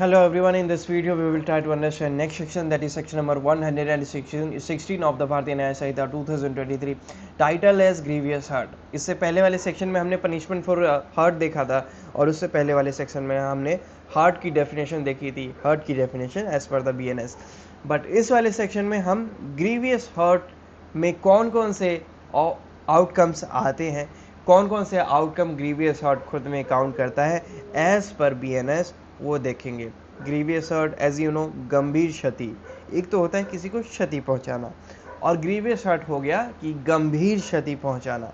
Hello everyone, in this video we will try to understand next section, that is section number 116 of the Bharatiya Nyaya Sanhita 2023. Title as grievous hurt. इससे पहले वाले section में हमने punishment for hurt देखा था और उससे पहले वाले सेक्शन में हमने हर्ट की डेफिनेशन देखी थी, हर्ट की definition as per the BNS. But इस वाले सेक्शन में हम ग्रीवियस हर्ट में कौन कौन से आउटकम्स आते हैं, कौन कौन से आउटकम ग्रीवियस हर्ट खुद में काउंट करता है एज पर BNS, वो देखेंगे. Grievous hurt as you know गंभीर क्षति, एक तो होता है किसी को क्षति पहुंचाना, और ग्रीवियस हर्ट हो गया कि गंभीर क्षति पहुंचाना.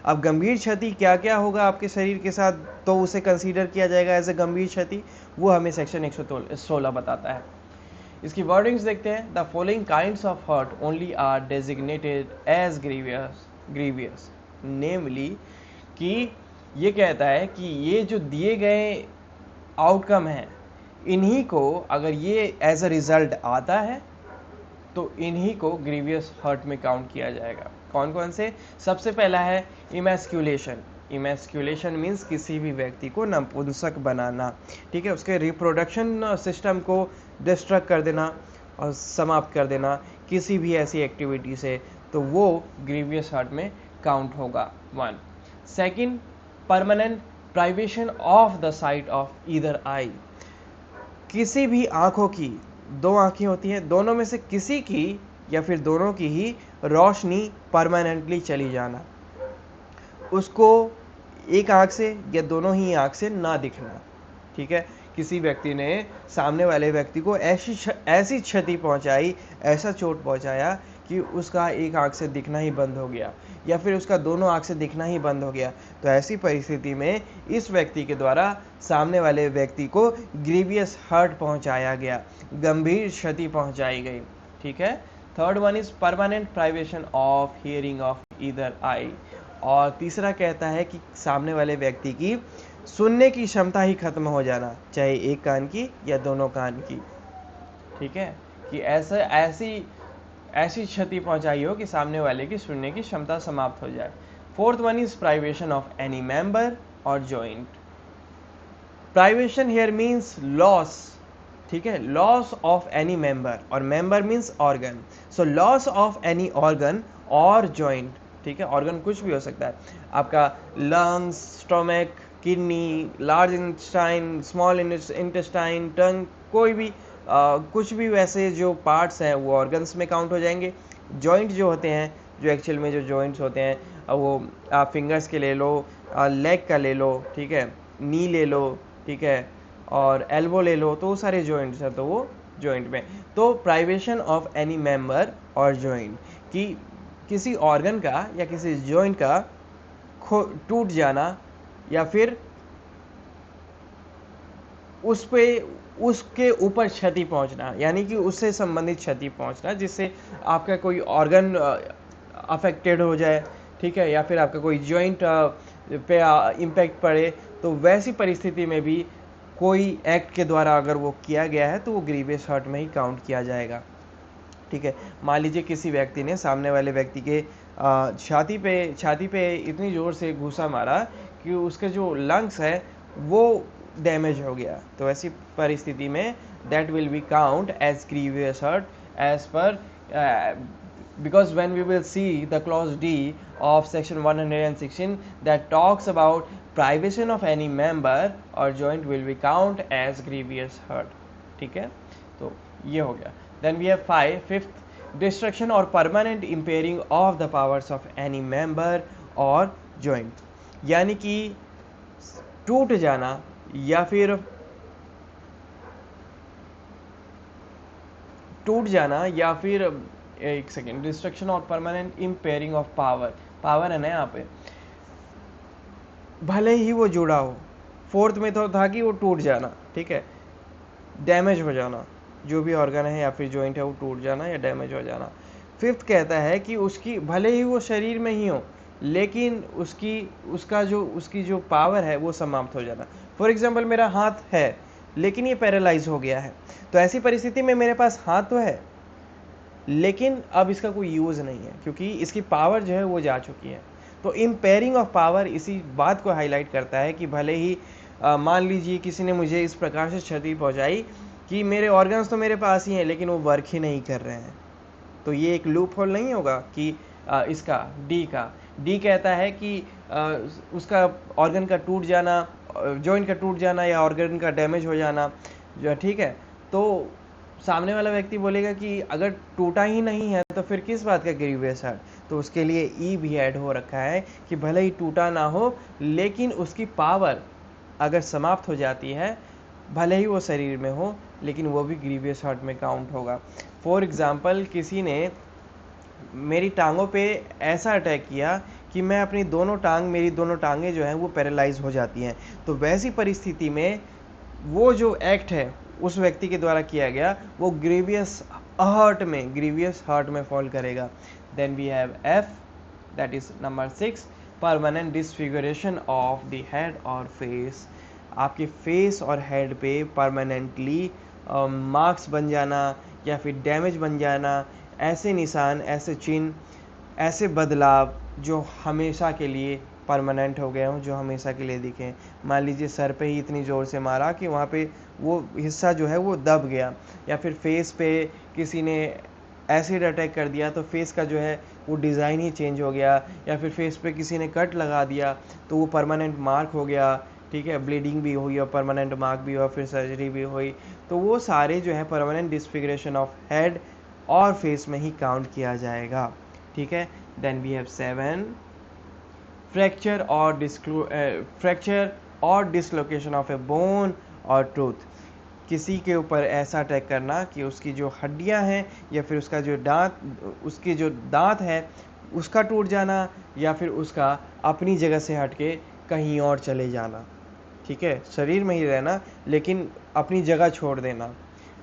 अब गंभीर क्षति क्या क्या होगा आपके शरीर के साथ तो उसे कंसीडर किया जाएगा एज ए गंभीर क्षति, वो हमें सेक्शन 116 बताता है. इसकी वर्डिंग्स देखते हैं. The following kinds of hurt only are designated as grievous namely, कि ये कहता है कि ये जो दिए गए आउटकम है, इन्हीं को अगर ये एज अ रिजल्ट आता है तो इन्हीं को ग्रीवियस हर्ट में काउंट किया जाएगा. कौन कौन से? सबसे पहला है इमैस्कुलेशन. इमैस्कुलेशन मीन्स किसी भी व्यक्ति को नपुंसक बनाना, ठीक है, उसके रिप्रोडक्शन सिस्टम को डिस्ट्रक्ट कर देना और समाप्त कर देना किसी भी ऐसी एक्टिविटी से, तो वो ग्रीवियस हर्ट में काउंट होगा. 1. Second, permanent privation of the site of either I. किसी भी आंखों की, दो आंखें होती हैं, दोनों में से किसी की या फिर दोनों की ही रोशनी परमानेंटली चली जाना, उसको एक आंख से या दोनों ही आंख से ना दिखना. ठीक है, किसी व्यक्ति ने सामने वाले व्यक्ति को ऐसी क्षति पहुंचाई, ऐसा चोट पहुंचाया कि उसका एक आंख से दिखना ही बंद हो गया या फिर उसका दोनों आंख से दिखना ही बंद हो गया, तो ऐसी परिस्थिति में इस व्यक्ति के द्वारा सामने वाले व्यक्ति को ग्रीवियस हर्ट पहुंचाया गया, गंभीर क्षति पहुंचाई गई. ठीक है. Third one is permanent privation of hearing of either I. और तीसरा कहता है कि सामने वाले व्यक्ति की सुनने की क्षमता ही खत्म हो जाना, चाहे एक कान की या दोनों कान की. ठीक है, कि ऐसी क्षति पहुंचाई हो कि सामने वाले की सुनने की क्षमता समाप्त हो जाए. Fourth one is privation of any member और joint. Privation here means loss. ठीक है, लॉस ऑफ एनी मेंबर, और member means organ. So loss of any organ और जॉइंट. ठीक है, ऑर्गन कुछ भी हो सकता है, आपका lungs, stomach, kidney, large intestine, small intestine, tongue, कोई भी कुछ भी वैसे जो पार्ट्स हैं वो ऑर्गन्स में काउंट हो जाएंगे. जॉइंट जो होते हैं, जो एक्चुअल में जो जॉइंट्स होते हैं, वो आप फिंगर्स के ले लो, लेग का ले लो, ठीक है, नी ले लो, ठीक है, और एल्बो ले लो, तो वो सारे जॉइंट्स हैं, तो वो जॉइंट में. तो प्राइवेशन ऑफ एनी मेंबर और जॉइंट, कि किसी ऑर्गन का या किसी जॉइंट का टूट जाना या फिर उस पे उसके ऊपर क्षति पहुंचना, यानी कि उससे संबंधित क्षति पहुंचना जिससे आपका कोई ऑर्गन अफेक्टेड हो जाए, ठीक है, या फिर आपका कोई जॉइंट पे इम्पैक्ट पड़े, तो वैसी परिस्थिति में भी कोई एक्ट के द्वारा अगर वो किया गया है तो वो ग्रीवियस हर्ट में ही काउंट किया जाएगा. ठीक है, मान लीजिए किसी व्यक्ति ने सामने वाले व्यक्ति के छाती पे इतनी ज़ोर से घूसा मारा कि उसके जो लंग्स है वो डैमेज हो गया, तो ऐसी परिस्थिति में that will be count as grievous hurt as per, because when we will see the clause D of section 116 that talks about privation of any member or joint will be count as grievous hurt. ठीक है, तो ये हो गया. Then we have fifth, destruction or permanent impairing of the powers of any member or joint. यानी कि टूट जाना या फिर एक सेकेंड, डिस्ट्रक्शन और परमानेंट इम्पेयरिंग ऑफ पावर है ना यहाँ पे, भले ही वो जुड़ा हो. फोर्थ में तो था कि वो टूट जाना, ठीक है, डैमेज हो जाना, जो भी ऑर्गन है या फिर जॉइंट है वो टूट जाना या डैमेज हो जाना. फिफ्थ कहता है कि उसकी भले ही वो शरीर में ही हो लेकिन उसकी जो पावर है वो समाप्त हो जाना. फॉर एग्जाम्पल, मेरा हाथ है लेकिन ये पैरालाइज हो गया है, तो ऐसी परिस्थिति में मेरे पास हाथ तो है लेकिन अब इसका कोई यूज़ नहीं है क्योंकि इसकी पावर जो है वो जा चुकी है. तो इम्पेयरिंग ऑफ पावर इसी बात को हाईलाइट करता है कि भले ही मान लीजिए किसी ने मुझे इस प्रकार से क्षति पहुंचाई कि मेरे ऑर्गन्स तो मेरे पास ही हैं लेकिन वो वर्क ही नहीं कर रहे हैं, तो ये एक लूप होल नहीं होगा कि इसका डी कहता है कि उसका ऑर्गन का टूट जाना, जॉइंट का टूट जाना या ऑर्गन का डैमेज हो जाना जो, ठीक है। तो सामने वाला व्यक्ति बोलेगा कि अगर टूटा ही नहीं है तो फिर किस बात का ग्रीवियस हर्ट, तो उसके लिए ई भी ऐड हो रखा है कि भले ही टूटा ना हो लेकिन उसकी पावर अगर समाप्त हो जाती है, भले ही वो शरीर में हो लेकिन वो भी ग्रीवियस हर्ट में काउंट होगा। फॉर एग्जाम्पल, किसी ने मेरी टांगों पे ऐसा अटैक किया कि मैं अपनी मेरी दोनों टांगें जो हैं वो पैरालाइज हो जाती हैं, तो वैसी परिस्थिति में वो जो एक्ट है उस व्यक्ति के द्वारा किया गया वो ग्रीवियस हर्ट में फॉल करेगा। Then we have F, that is number 6, permanent disfigurement of the head और फेस। आपके फेस और हेड पे परमानेंटली मार्क्स बन जाना या फिर डैमेज बन जाना, ऐसे निशान, ऐसे चिन्ह, ऐसे बदलाव जो हमेशा के लिए परमानेंट हो गए हों, जो हमेशा के लिए दिखें। मान लीजिए सर पे ही इतनी ज़ोर से मारा कि वहाँ पे वो हिस्सा जो है वो दब गया, या फिर फेस पे किसी ने एसिड अटैक कर दिया तो फेस का जो है वो डिज़ाइन ही चेंज हो गया, या फिर फेस पे किसी ने कट लगा दिया तो वो परमानेंट मार्क हो गया, ठीक है, ब्लीडिंग भी हुई और परमानेंट मार्क भी हुआ, फिर सर्जरी भी हुई, तो वो सारे जो है परमानेंट डिसफिगरेशन ऑफ हेड और फेस में ही काउंट किया जाएगा, ठीक है। देन वी हैव 7, फ्रैक्चर और डिसलोकेशन ऑफ ए बोन और टूथ। किसी के ऊपर ऐसा अटैक करना कि उसकी जो हड्डियां हैं या फिर उसके जो दांत है उसका टूट जाना, या फिर उसका अपनी जगह से हटके कहीं और चले जाना, ठीक है, शरीर में ही रहना लेकिन अपनी जगह छोड़ देना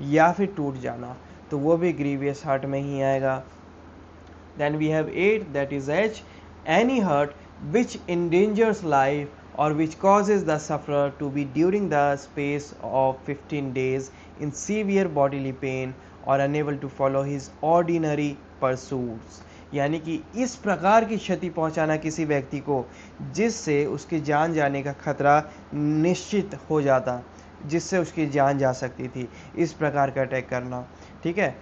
या फिर टूट जाना, तो वो भी ग्रीवियस हर्ट में ही आएगा। Then we have 8, that is H, any hurt which endangers life or which causes the sufferer to be during the space of 15 days in severe bodily pain or unable to follow his ordinary pursuits। यानी कि इस प्रकार की क्षति पहुंचाना किसी व्यक्ति को जिससे उसकी जान जाने का खतरा निश्चित हो जाता, जिससे उसकी जान जा सकती थी, इस प्रकार का अटैक करना, ठीक है।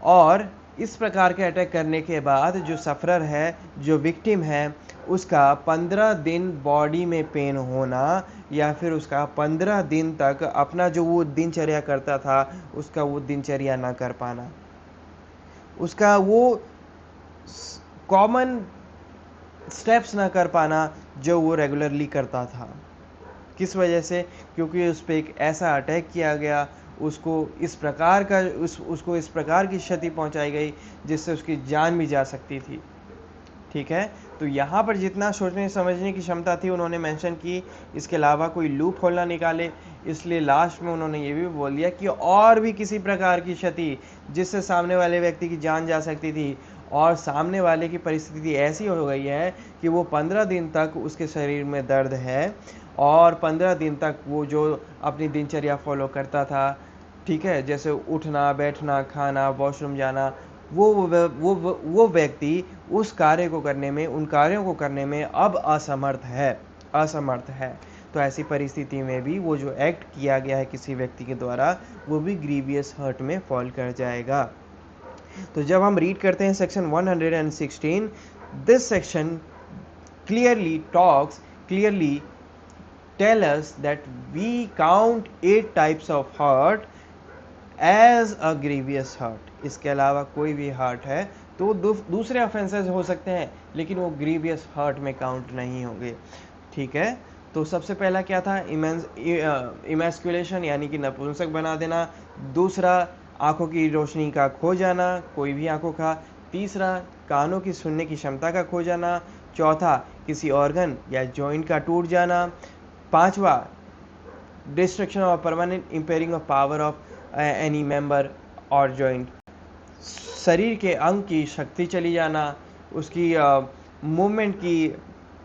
और इस प्रकार के अटैक करने के बाद जो सफरर है, जो विक्टिम है, उसका 15 दिन बॉडी में पेन होना, या फिर उसका 15 दिन तक अपना जो वो दिनचर्या करता था उसका वो दिनचर्या ना कर पाना, उसका वो कॉमन स्टेप्स ना कर पाना जो वो रेगुलरली करता था। किस वजह से? क्योंकि उस पर एक ऐसा अटैक किया गया, उसको इस प्रकार की क्षति पहुंचाई गई जिससे उसकी जान भी जा सकती थी, ठीक है। तो यहाँ पर जितना सोचने समझने की क्षमता थी उन्होंने मेंशन की, इसके अलावा कोई लूप होल ना निकाले, इसलिए लास्ट में उन्होंने ये भी बोल दिया कि और भी किसी प्रकार की क्षति जिससे सामने वाले व्यक्ति की जान जा सकती थी, और सामने वाले की परिस्थिति ऐसी हो गई है कि वो 15 दिन तक उसके शरीर में दर्द है और 15 दिन तक वो जो अपनी दिनचर्या फॉलो करता था, ठीक है, जैसे उठना, बैठना, खाना, वॉशरूम जाना, वो व्यक्ति उस कार्य को करने में, उन कार्यों को करने में अब असमर्थ है। तो ऐसी परिस्थिति में भी वो जो एक्ट किया गया है किसी व्यक्ति के द्वारा वो भी ग्रीवियस हर्ट में फॉल कर जाएगा। तो जब हम रीड करते हैं section 116, this section clearly tell us that we count 8 types of hurt as a grievous hurt। इसके अलावा कोई भी हर्ट है तो दूसरे ऑफेंसेस हो सकते हैं लेकिन वो ग्रीवियस हर्ट में काउंट नहीं होंगे, ठीक है। तो सबसे पहला क्या था? इमैस्कुलेशन यानी कि नपुंसक बना देना। दूसरा, आंखों की रोशनी का खो जाना, कोई भी आंखों का। तीसरा, कानों की सुनने की क्षमता का खो जाना। चौथा, किसी ऑर्गन या जॉइंट का टूट जाना। पांचवा, डिस्ट्रक्शन और permanent impairing of power of any member और जॉइंट, शरीर के अंग की शक्ति चली जाना, उसकी मूवमेंट की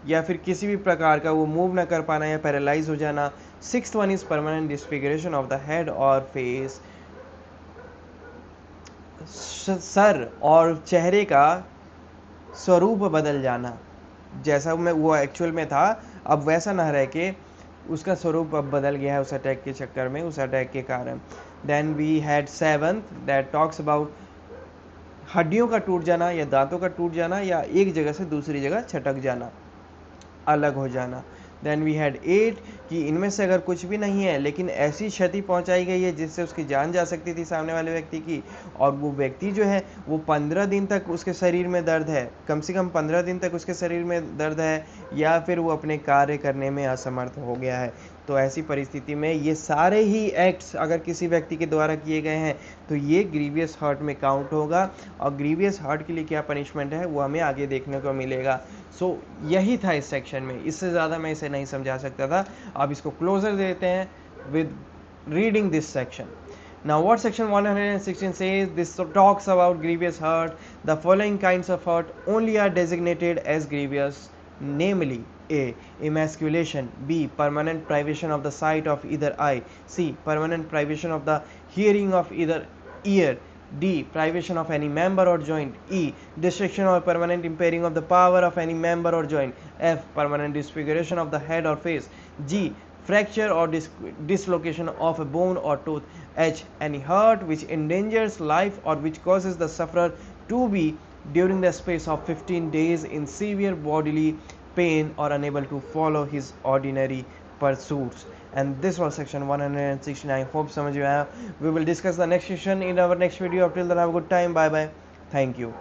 या फिर किसी भी प्रकार का वो मूव ना कर पाना या पैरालाइज हो जाना। Sixth one is permanent disfigurement of the head और फेस, सर और चेहरे का स्वरूप बदल जाना, जैसा वो एक्चुअल में था अब वैसा ना रह के उसका स्वरूप अब बदल गया है उस अटैक के चक्कर में, उस अटैक के कारण। Then we had 7th that talks about हड्डियों का टूट जाना या दांतों का टूट जाना या एक जगह से दूसरी जगह छटक जाना, अलग हो जाना। देन वी हैड 8 कि इनमें से अगर कुछ भी नहीं है लेकिन ऐसी क्षति पहुंचाई गई है जिससे उसकी जान जा सकती थी सामने वाले व्यक्ति की, और वो व्यक्ति जो है वो 15 दिन तक उसके शरीर में दर्द है, कम से कम 15 दिन तक उसके शरीर में दर्द है, या फिर वो अपने कार्य करने में असमर्थ हो गया है, तो ऐसी परिस्थिति में ये सारे ही एक्ट्स अगर किसी व्यक्ति के द्वारा किए गए हैं तो ये ग्रीवियस हर्ट में काउंट होगा। और ग्रीवियस हर्ट के लिए क्या पनिशमेंट है वो हमें आगे देखने को मिलेगा। सो यही था इस सेक्शन में, इससे ज़्यादा मैं इसे नहीं समझा सकता था। अब इसको क्लोजर देते हैं with reading this section. Now what section 116 says? This talks about grievous hurt. The following kinds of hurt only are designated as grievous, namely A. Emasculation, B. Permanent privation of the sight of either eye, C. Permanent privation of the hearing of either ear, D. Privation of any member or joint, E. Destruction or permanent impairing of the power of any member or joint, F. Permanent disfiguration of the head or face, G. Fracture or dislocation of a bone or tooth, H. Any hurt which endangers life or which causes the sufferer to be during the space of 15 days in severe bodily pain or unable to follow his ordinary pursuits. And this was section 169. Hope समझ में आया. We will discuss the next section in our next video. Till then have a good time. Bye bye. Thank you.